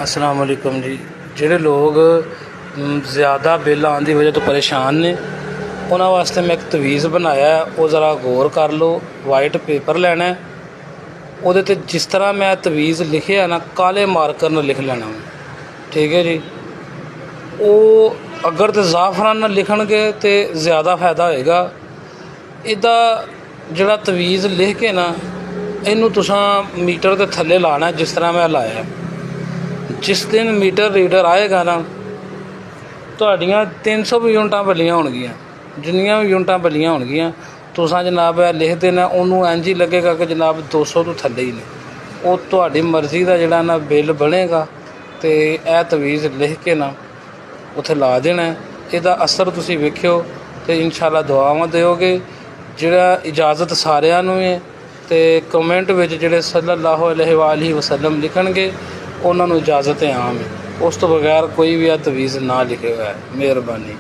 अस्सलाम वालेकुम जी। ਜਿਹੜੇ ਲੋਕ ज़्यादा बिल आने की वजह तो परेशान ने उन्होंने वास्ते मैं एक तवीज़ बनाया है, वो ज़रा गौर कर लो। वाइट पेपर लेना है, ਉਹਦੇ 'ਤੇ जिस तरह मैं तवीज़ लिखे ना काले मार्कर नाल लिख लेना, ठीक है जी। वो अगर तो ज़ाफरान नाल लिखणगे तो ज़्यादा फायदा होएगा। इहदा जिहड़ा तवीज़ लिख के ना इनू तुसां मीटर के थल्ले लाना, जिस तरह मैं लाया। जिस दिन मीटर रीडर आएगा ना तुहाड़ियां 300 भी यूनिटां बलियां होणगियां, जिन्नियां भी यूनिटां बलियां होणगियां तुसां जनाब लिख देना। उन्होंने इंज ही लगेगा कि जनाब 200 तो थल्ले ही ने। वो तुहाड़ी मर्ज़ी का जिहड़ा ना बिल बनेगा तो यह तवीज़ लिख के ना उत्थे ला देना। इसदा असर तुसीं वेखियो तो इंशाअल्लाह दुआवां दिओगे। जिहड़ा इजाज़त सारिਆਂ ਨੂੰ है तो कमेंट विच जिहड़े सल्लल्लाहु अलैहि वसल्लम लिखणगे उन्हां नूं इजाज़त आम है। उस तो बगैर कोई भी तवीज़ ना लिखे हुआ है। मेहरबानी।